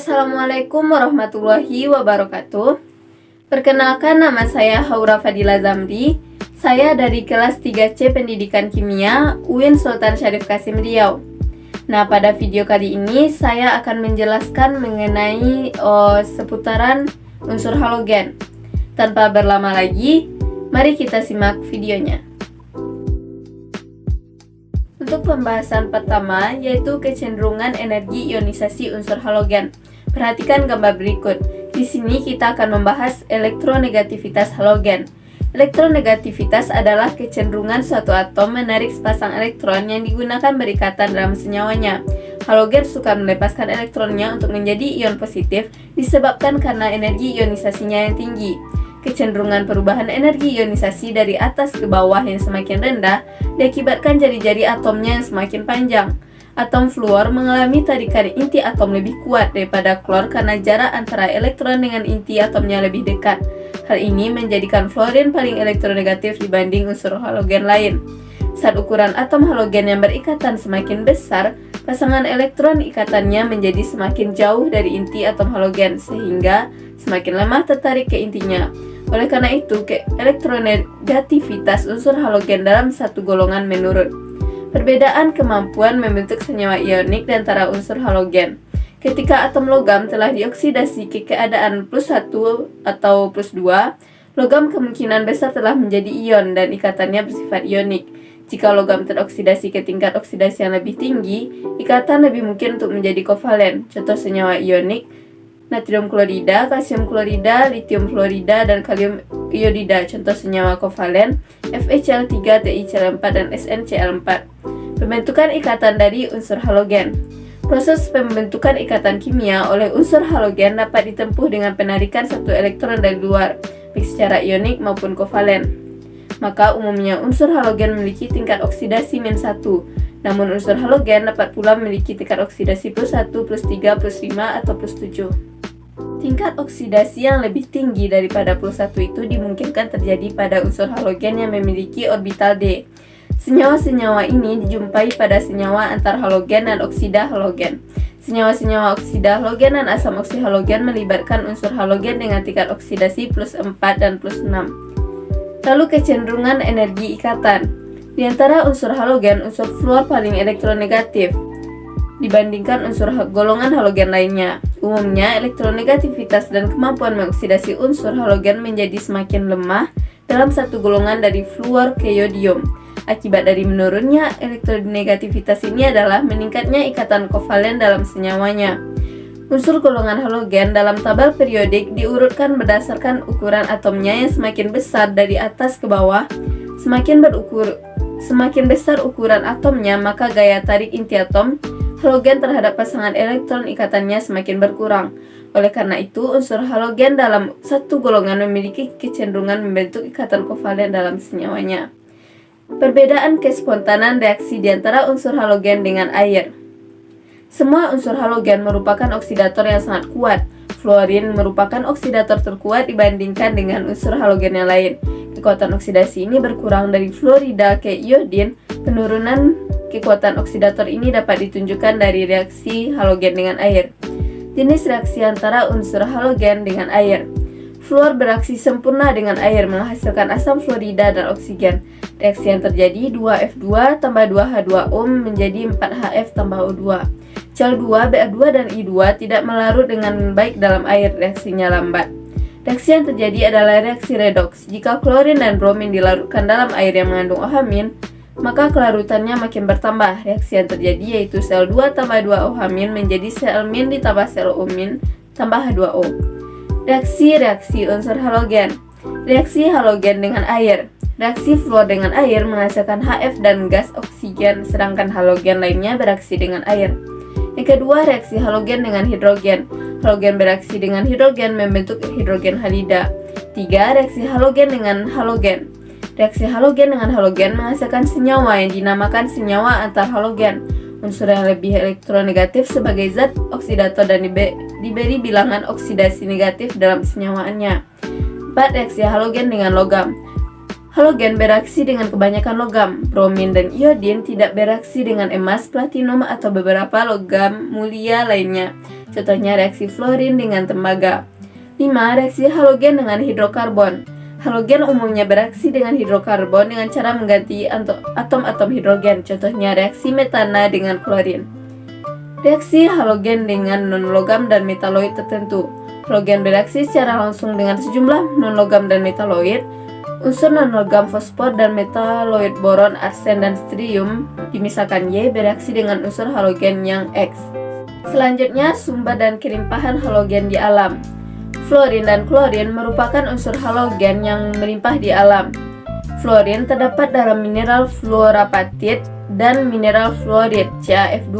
Assalamualaikum warahmatullahi wabarakatuh. Perkenalkan, nama saya Haura Fadila Zamri. Saya dari kelas 3C Pendidikan Kimia UIN Sultan Syarif Kasim Riau. Nah, pada video kali ini saya akan menjelaskan mengenai seputaran unsur halogen. Tanpa berlama lagi, mari kita simak videonya. Untuk pembahasan pertama, yaitu kecenderungan energi ionisasi unsur halogen. Perhatikan gambar berikut. Di sini kita akan membahas elektronegativitas halogen. Elektronegativitas adalah kecenderungan suatu atom menarik sepasang elektron yang digunakan berikatan dalam senyawanya. Halogen suka melepaskan elektronnya untuk menjadi ion positif disebabkan karena energi ionisasinya yang tinggi. Kecenderungan perubahan energi ionisasi dari atas ke bawah yang semakin rendah diakibatkan jari-jari atomnya yang semakin panjang. Atom fluor mengalami tarikan inti atom lebih kuat daripada klor karena jarak antara elektron dengan inti atomnya lebih dekat. Hal ini menjadikan fluorin paling elektronegatif dibanding unsur halogen lain. Saat ukuran atom halogen yang berikatan semakin besar, pasangan elektron ikatannya menjadi semakin jauh dari inti atom halogen sehingga semakin lemah tertarik ke intinya. Oleh karena itu, elektronegativitas unsur halogen dalam satu golongan menurun. Perbedaan kemampuan membentuk senyawa ionik di antara unsur halogen. Ketika atom logam telah dioksidasi ke keadaan +1 atau +2, logam kemungkinan besar telah menjadi ion dan ikatannya bersifat ionik. Jika logam teroksidasi ke tingkat oksidasi yang lebih tinggi, ikatan lebih mungkin untuk menjadi kovalen. Contoh senyawa ionik: natrium klorida, kalsium klorida, litium fluorida, dan kalium iodida. Contoh senyawa kovalen: FeCl3, TiCl4, dan SnCl4. Pembentukan ikatan dari unsur halogen. Proses pembentukan ikatan kimia oleh unsur halogen dapat ditempuh dengan penarikan satu elektron dari luar, baik secara ionik maupun kovalen. Maka umumnya unsur halogen memiliki tingkat oksidasi -1, namun unsur halogen dapat pula memiliki tingkat oksidasi +1, +3, +5, atau +7. Tingkat oksidasi yang lebih tinggi daripada +1 itu dimungkinkan terjadi pada unsur halogen yang memiliki orbital d. Senyawa-senyawa ini dijumpai pada senyawa antar halogen dan oksida halogen. Senyawa-senyawa oksida halogen dan asam oksihalogen melibatkan unsur halogen dengan tingkat oksidasi +4 dan +6. Lalu kecenderungan energi ikatan. Di antara unsur halogen, unsur fluor paling elektronegatif dibandingkan unsur golongan halogen lainnya. Umumnya, elektronegativitas dan kemampuan mengoksidasi unsur halogen menjadi semakin lemah dalam satu golongan dari fluor ke yodium. Akibat dari menurunnya elektronegativitas ini adalah meningkatnya ikatan kovalen dalam senyawanya. Unsur golongan halogen dalam tabel periodik diurutkan berdasarkan ukuran atomnya yang semakin besar dari atas ke bawah. Semakin besar ukuran atomnya, maka gaya tarik inti atom halogen terhadap pasangan elektron ikatannya semakin berkurang. Oleh karena itu, unsur halogen dalam satu golongan memiliki kecenderungan membentuk ikatan kovalen dalam senyawanya. Perbedaan kespontanan reaksi di antara unsur halogen dengan air. Semua unsur halogen merupakan oksidator yang sangat kuat. Fluorin merupakan oksidator terkuat dibandingkan dengan unsur halogen yang lain. Kekuatan oksidasi ini berkurang dari fluorida ke iodin. Penurunan kekuatan oksidator ini dapat ditunjukkan dari reaksi halogen dengan air. Jenis reaksi antara unsur halogen dengan air. Fluor bereaksi sempurna dengan air menghasilkan asam fluorida dan oksigen. Reaksi yang terjadi 2F2 tambah 2H2O menjadi 4HF tambah O2. Cl2, Br2, dan I2 tidak melarut dengan baik dalam air, reaksinya lambat. Reaksi yang terjadi adalah reaksi redoks. Jika klorin dan bromin dilarutkan dalam air yang mengandung OH-, maka kelarutannya makin bertambah. Reaksi yang terjadi yaitu Cl2 tambah 2OH- menjadi Cl- ditambah Cl-O- tambah H2O. Reaksi unsur halogen. Reaksi halogen dengan air. Reaksi fluor dengan air menghasilkan HF dan gas oksigen, sedangkan halogen lainnya bereaksi dengan air. Yang kedua, reaksi halogen dengan hidrogen. Halogen bereaksi dengan hidrogen membentuk hidrogen halida. 3. Reaksi halogen dengan halogen. Reaksi halogen dengan halogen menghasilkan senyawa yang dinamakan senyawa antar halogen. Unsur yang lebih elektronegatif sebagai zat oksidator dan diberi bilangan oksidasi negatif dalam senyawaannya. 4. Reaksi halogen dengan logam. Halogen bereaksi dengan kebanyakan logam. Bromin dan iodin tidak bereaksi dengan emas, platinum, atau beberapa logam mulia lainnya. contohnya reaksi fluorin dengan tembaga. 5. Reaksi halogen dengan hidrokarbon. Halogen umumnya bereaksi dengan hidrokarbon dengan cara mengganti atom-atom hidrogen, contohnya reaksi metana dengan klorin. Reaksi halogen dengan non-logam dan metaloid tertentu. Halogen bereaksi secara langsung dengan sejumlah non-logam dan metaloid. Unsur non-logam fosfor dan metaloid boron, arsen, dan strium dimisahkan Y bereaksi dengan unsur halogen yang X. Selanjutnya, sumber dan kelimpahan halogen di alam. Fluorin dan klorin merupakan unsur halogen yang melimpah di alam. Fluorin terdapat dalam mineral fluorapatit dan mineral fluorid CaF2.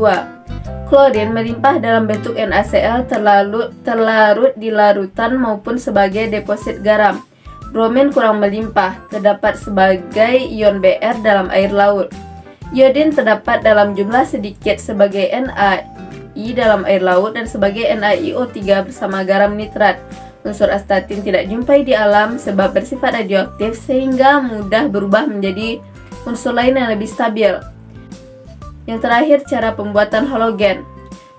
Klorin melimpah dalam bentuk NaCl terlarut di larutan maupun sebagai deposit garam. Bromin kurang melimpah, terdapat sebagai ion Br dalam air laut. Iodin terdapat dalam jumlah sedikit sebagai NaI dalam air laut dan sebagai NaIO3 bersama garam nitrat. Unsur astatin tidak jumpai di alam sebab bersifat radioaktif sehingga mudah berubah menjadi unsur lain yang lebih stabil. Yang terakhir, cara pembuatan halogen.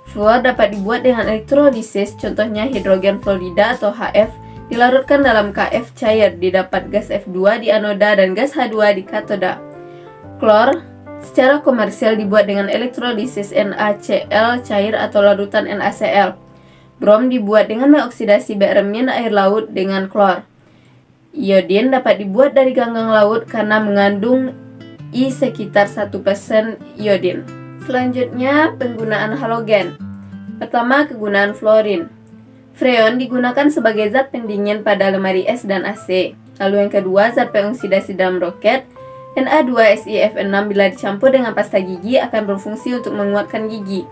Fluor dapat dibuat dengan elektrolisis, contohnya hidrogen fluorida atau HF dilarutkan dalam Kf cair, didapat gas F2 di anoda dan gas H2 di katoda. Klor secara komersial dibuat dengan elektrolisis NaCl cair atau larutan NaCl. Brom dibuat dengan mengoksidasi Br- air laut dengan klor. Iodin dapat dibuat dari ganggang laut karena mengandung I sekitar 1% iodin. Selanjutnya, penggunaan halogen. Pertama, kegunaan fluorin. Freon digunakan sebagai zat pendingin pada lemari es dan AC. Lalu yang kedua, zat pengoksidasi dalam roket. Na2SiF6 bila dicampur dengan pasta gigi akan berfungsi untuk menguatkan gigi.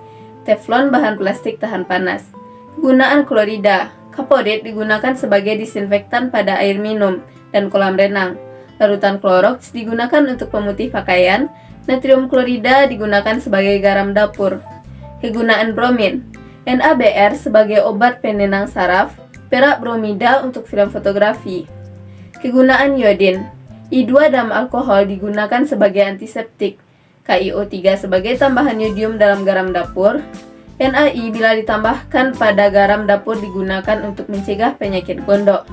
Teflon bahan plastik tahan panas. Kegunaan klorida. Kaporit digunakan sebagai disinfektan pada air minum dan kolam renang. Larutan Clorox digunakan untuk pemutih pakaian. Natrium klorida digunakan sebagai garam dapur. Kegunaan bromin. NaBr sebagai obat penenang saraf. Perak bromida untuk film fotografi. Kegunaan iodin. I2 dalam alkohol digunakan sebagai antiseptik. KiO3 sebagai tambahan yodium dalam garam dapur. NaI bila ditambahkan pada garam dapur digunakan untuk mencegah penyakit gondok.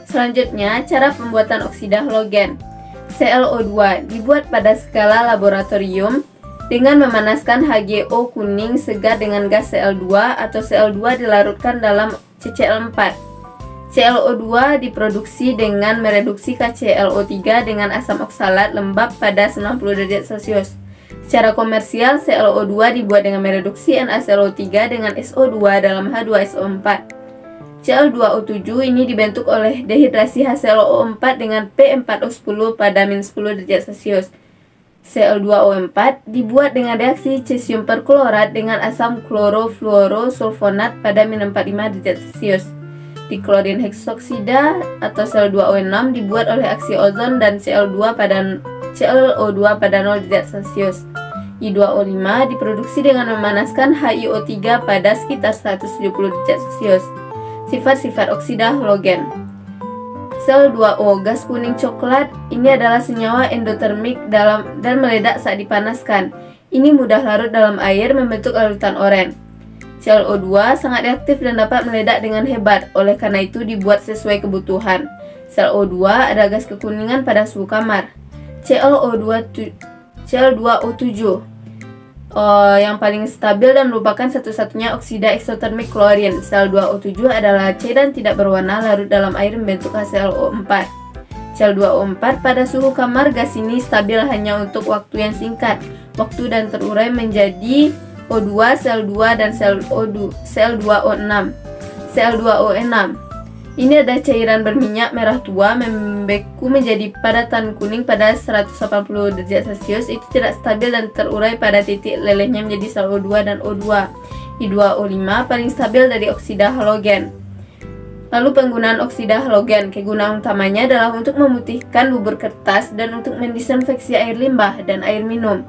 Selanjutnya, cara pembuatan oksida halogen. ClO2 dibuat pada skala laboratorium dengan memanaskan HgO kuning segar dengan gas Cl2 atau Cl2 dilarutkan dalam CCl4. ClO2 diproduksi dengan mereduksi KClO3 dengan asam oksalat lembab pada 90 derajat Celcius. Secara komersial, ClO2 dibuat dengan mereduksi NaClO3 dengan SO2 dalam H2SO4. Cl2O7 ini dibentuk oleh dehidrasi HClO4 dengan P4O10 pada -10 derajat Celcius. Cl2O4 dibuat dengan reaksi cesium perklorat dengan asam klorofluorosulfonat pada -45 derajat Celcius. Diklorin heksoksida atau Cl2O6 dibuat oleh aksi ozon dan CO2 pada 0 derajat Celcius. I2O5 diproduksi dengan memanaskan HiO3 pada sekitar 170 derajat Celcius. Sifat-sifat oksida halogen. Cl2O gas kuning coklat ini adalah senyawa endotermik dan meledak saat dipanaskan. Ini mudah larut dalam air membentuk larutan oranye. ClO2 sangat reaktif dan dapat meledak dengan hebat, oleh karena itu dibuat sesuai kebutuhan. ClO2 adalah gas kekuningan pada suhu kamar. Cl2O7 yang paling stabil dan merupakan satu-satunya oksida eksotermik klorin. Cl2O7 adalah cairan tidak berwarna larut dalam air membentuk HClO4. Cl2O4 pada suhu kamar gas ini stabil hanya untuk waktu yang singkat, waktu dan terurai menjadi O2, Cl2 dan Cl2O6. Cl2O6 ini adalah cairan berminyak merah tua membeku menjadi padatan kuning pada 180 derajat Celcius. Itu tidak stabil dan terurai pada titik lelehnya menjadi Cl2 dan O2. I2O5 paling stabil dari oksida halogen. Lalu penggunaan oksida halogen. Kegunaan utamanya adalah untuk memutihkan bubur kertas dan untuk mendisinfeksi air limbah dan air minum.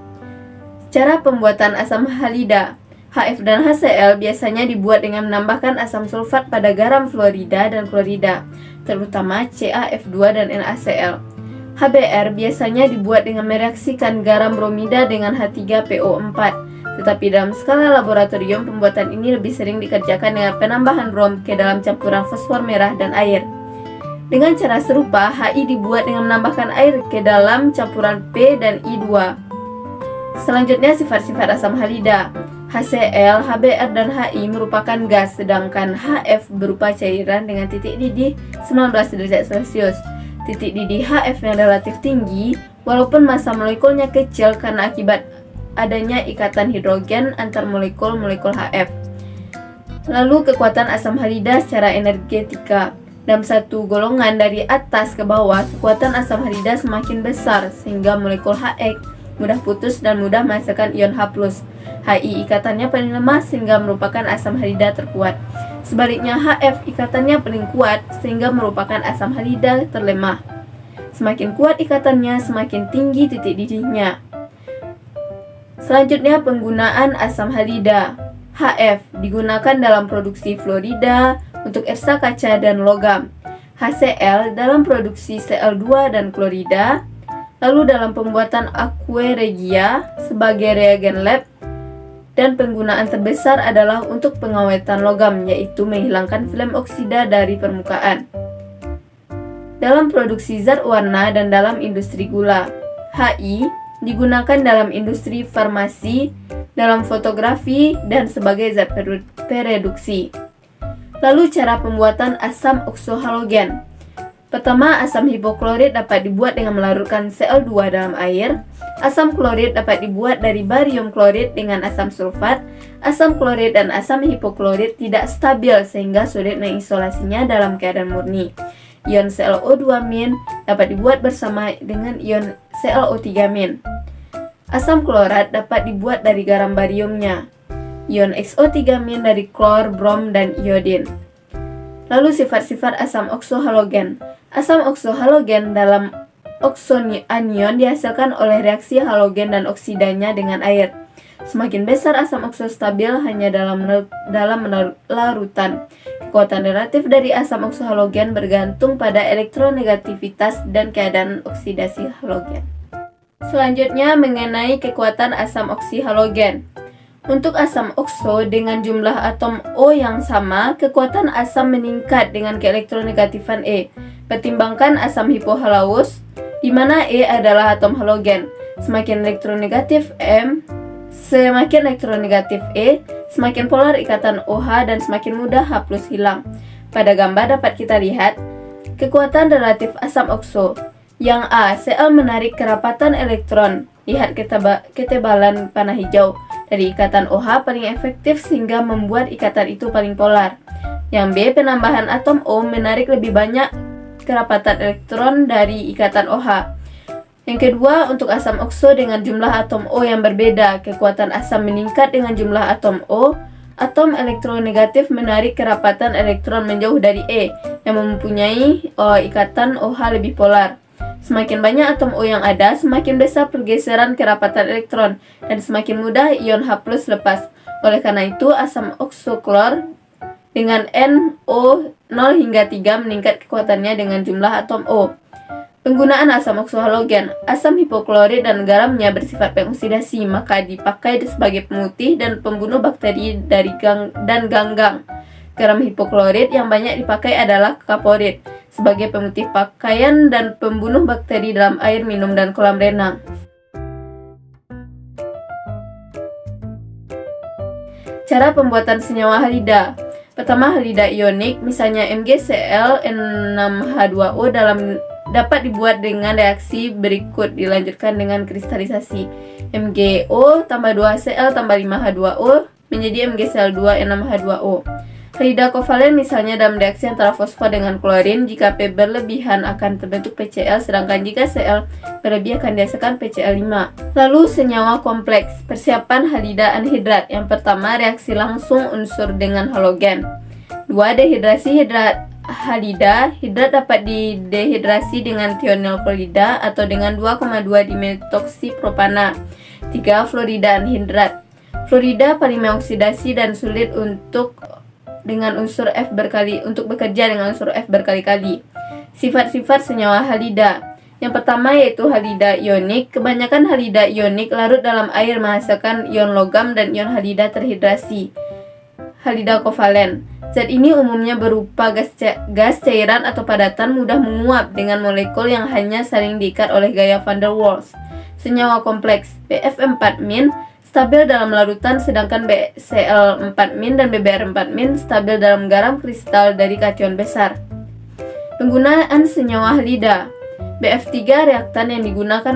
Cara pembuatan asam halida. HF dan HCl biasanya dibuat dengan menambahkan asam sulfat pada garam fluorida dan klorida, terutama CaF2 dan NaCl. HBr biasanya dibuat dengan mereaksikan garam bromida dengan H3PO4, Tetapi dalam skala laboratorium, pembuatan ini lebih sering dikerjakan dengan penambahan brom ke dalam campuran fosfor merah dan air. Dengan cara serupa, HI dibuat dengan menambahkan air ke dalam campuran P dan I2. Selanjutnya, sifat-sifat asam halida. HCl, HBr, dan HI merupakan gas, sedangkan HF berupa cairan dengan titik didih 19 derajat Celcius. Titik didih HF yang relatif tinggi, walaupun massa molekulnya kecil karena akibat adanya ikatan hidrogen antar molekul-molekul HF. Lalu kekuatan asam halida secara energetika. Dalam satu golongan dari atas ke bawah, kekuatan asam halida semakin besar sehingga molekul HX mudah putus dan mudah menghasilkan ion H+. HI ikatannya paling lemah sehingga merupakan asam halida terkuat. Sebaliknya HF ikatannya paling kuat sehingga merupakan asam halida terlemah. Semakin kuat ikatannya, semakin tinggi titik didihnya. Selanjutnya, penggunaan asam halida. HF digunakan dalam produksi fluorida untuk ersa kaca dan logam. HCl dalam produksi Cl2 dan klorida. Lalu dalam pembuatan aqua regia sebagai reagen lab. Dan penggunaan terbesar adalah untuk pengawetan logam, yaitu menghilangkan film oksida dari permukaan. Dalam produksi zat warna dan dalam industri gula. HI digunakan dalam industri farmasi, dalam fotografi, dan sebagai zat pereduksi. Lalu cara pembuatan asam oksohalogen. Pertama, asam hipoklorit dapat dibuat dengan melarutkan Cl2 dalam air. Asam klorit dapat dibuat dari barium klorit dengan asam sulfat. Asam klorit dan asam hipoklorit tidak stabil sehingga sulit mengisolasinya dalam keadaan murni. Ion ClO2- dapat dibuat bersama dengan ion ClO3-. Asam klorat dapat dibuat dari garam bariumnya. Ion XO3- dari klor, brom, dan iodin. Lalu sifat-sifat asam oksohalogen. Asam oksohalogen dalam oksonion dihasilkan oleh reaksi halogen dan oksidanya dengan air. Semakin besar asam okso stabil hanya dalam larutan. Kekuatan relatif dari asam oksohalogen bergantung pada elektronegativitas dan keadaan oksidasi halogen. Selanjutnya mengenai kekuatan asam oksihalogen. Untuk asam okso dengan jumlah atom O yang sama, kekuatan asam meningkat dengan keelektronegatifan E. Pertimbangkan asam hipohalaus, di mana E adalah atom halogen. Semakin elektronegatif E, semakin polar ikatan OH dan semakin mudah H+ hilang. Pada gambar dapat kita lihat kekuatan relatif asam okso. Yang A, Cl menarik kerapatan elektron. Lihat ketebalan panah hijau. Dari ikatan OH paling efektif sehingga membuat ikatan itu paling polar. Yang B, penambahan atom O menarik lebih banyak kerapatan elektron dari ikatan OH. Yang kedua, untuk asam okso dengan jumlah atom O yang berbeda, kekuatan asam meningkat dengan jumlah atom O. Atom elektronegatif menarik kerapatan elektron menjauh dari E yang mempunyai ikatan OH lebih polar. Semakin banyak atom O yang ada, semakin besar pergeseran kerapatan elektron dan semakin mudah ion H+ lepas. Oleh karena itu, asam oksoklor dengan NO 0 hingga 3 meningkat kekuatannya dengan jumlah atom O. Penggunaan asam oksohalogen. Asam hipoklorit dan garamnya bersifat pengoksidasi, maka dipakai sebagai pemutih dan pembunuh bakteri dari ganggang. Garam hipoklorit yang banyak dipakai adalah kaporit sebagai pemutih pakaian dan pembunuh bakteri dalam air minum dan kolam renang. Cara pembuatan senyawa halida. Pertama, halida ionik, misalnya MgCl6H2O dapat dibuat dengan reaksi berikut dilanjutkan dengan kristalisasi. MgO tambah 2Cl tambah 5H2O menjadi MgCl2 6H2O. Halida kovalen misalnya dalam reaksi antara fosfor dengan klorin, jika P berlebihan akan terbentuk PCl, sedangkan jika Cl berlebih akan dihasilkan PCl5. Lalu senyawa kompleks. Persiapan halida anhidrat. Yang pertama, reaksi langsung unsur dengan halogen. 2. Dehidrasi halida. Hidrat dapat didehidrasi dengan thionil klorida atau dengan 2,2 dimetoksipropana. 3. Fluorida anhidrat. Fluorida paling mengoksidasi dan sulit untuk bekerja dengan unsur F berkali-kali. Sifat-sifat senyawa halida. Yang pertama yaitu halida ionik. Kebanyakan halida ionik larut dalam air menghasilkan ion logam dan ion halida terhidrasi. Halida kovalen. Zat ini umumnya berupa gas cairan atau padatan mudah menguap dengan molekul yang hanya saling diikat oleh gaya van der Waals. Senyawa kompleks BF4- stabil dalam larutan, sedangkan BCl4- dan BBr4- stabil dalam garam kristal dari kation besar. Penggunaan senyawa halida. BF3 reaktan yang digunakan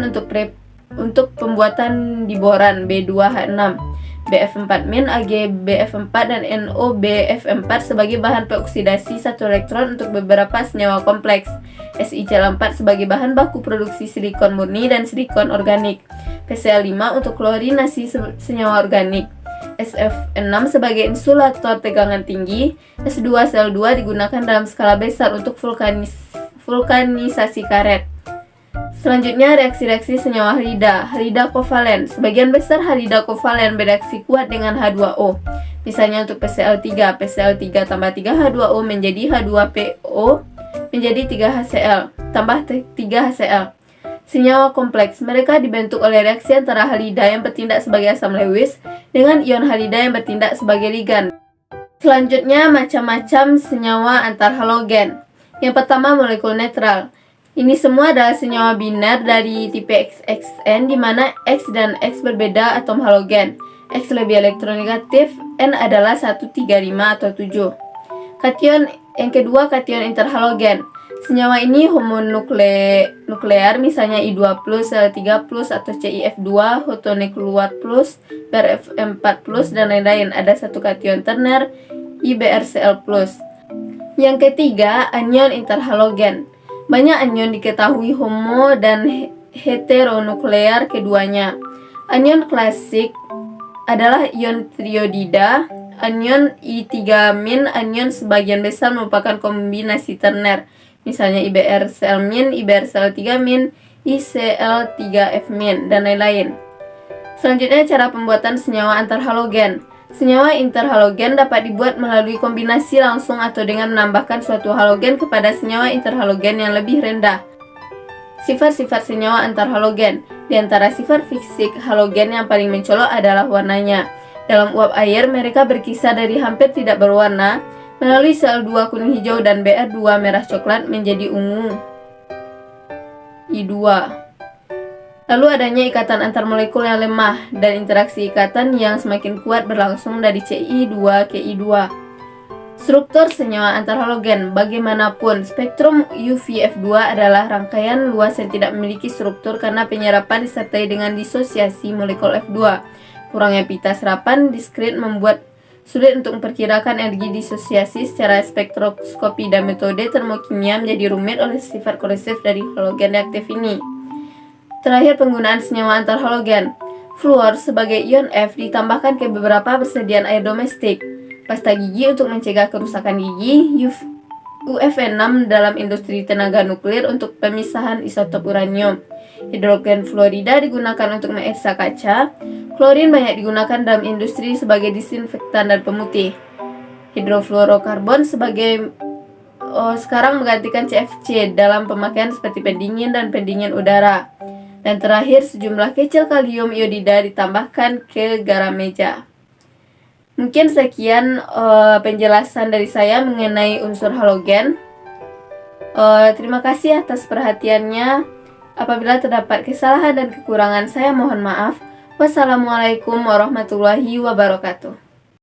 untuk pembuatan diboran B2H6. BF4- AgBF4 dan NOBF4 sebagai bahan peoksidasi satu elektron untuk beberapa senyawa kompleks. SiCl4 sebagai bahan baku produksi silikon murni dan silikon organik. PCl5 untuk klorinasi senyawa organik. SF6 sebagai insulator tegangan tinggi. S2Cl2 digunakan dalam skala besar untuk vulkanisasi karet. Selanjutnya, reaksi-reaksi senyawa halida. Halida kovalen. Sebagian besar halida kovalen bereaksi kuat dengan H2O. Misalnya untuk PCl3, PCl3 tambah 3H2O menjadi H2PO menjadi 3HCl tambah 3HCl. Senyawa kompleks. Mereka dibentuk oleh reaksi antara halida yang bertindak sebagai asam Lewis dengan ion halida yang bertindak sebagai ligan. Selanjutnya, macam-macam senyawa antar halogen. Yang pertama, molekul netral. Ini semua adalah senyawa biner dari tipe XXN di mana X dan X berbeda atom halogen. X lebih elektronegatif, N adalah 1, 3, 5 atau 7. Kation yang kedua, kation interhalogen. Senyawa ini homonuklear, misalnya I2+, Cl3+, atau CIF2, hotonuklear+, BrF4+, dan lain-lain. Ada satu kation terner, IBrCl+. Yang ketiga, anion interhalogen. Banyak anion diketahui homo dan heteronuklear keduanya. Anion klasik adalah ion triodida. Anion I3-, anion sebagian besar merupakan kombinasi terner, misalnya IBrCl-, IBrCl3-, ICl3F-, dan lain-lain. Selanjutnya, cara pembuatan senyawa antar halogen. Senyawa interhalogen dapat dibuat melalui kombinasi langsung atau dengan menambahkan suatu halogen kepada senyawa interhalogen yang lebih rendah. Sifat-sifat senyawa antar halogen. Di antara sifat fisik halogen yang paling mencolok adalah warnanya. Dalam uap air, mereka berkisar dari hampir tidak berwarna, melalui Cl2 kuning hijau dan Br2 merah coklat menjadi ungu. I2. Lalu adanya ikatan antar molekul yang lemah dan interaksi ikatan yang semakin kuat berlangsung dari Ci2 ke I2. Struktur senyawa antar halogen. Bagaimanapun, spektrum UV-F2 adalah rangkaian luas yang tidak memiliki struktur karena penyerapan disertai dengan disosiasi molekul F2. Kurangnya pita serapan diskrit membuat sulit untuk memperkirakan energi disosiasi secara spektroskopi dan metode termokimia menjadi rumit oleh sifat koresif dari halogen reaktif ini. Terakhir, penggunaan senyawa antar halogen. Fluor sebagai ion F ditambahkan ke beberapa persediaan air domestik. Pasta gigi untuk mencegah kerusakan gigi. UF6 dalam industri tenaga nuklir untuk pemisahan isotop uranium. Hidrogen fluorida digunakan untuk mengeksa kaca. Klorin banyak digunakan dalam industri sebagai disinfektan dan pemutih. Hidrofluorokarbon sekarang menggantikan CFC dalam pemakaian seperti pendingin dan pendingin udara. Dan terakhir, sejumlah kecil kalium iodida ditambahkan ke garam meja. Mungkin sekian penjelasan dari saya mengenai unsur halogen. Terima kasih atas perhatiannya. Apabila terdapat kesalahan dan kekurangan, saya mohon maaf. Wassalamualaikum warahmatullahi wabarakatuh.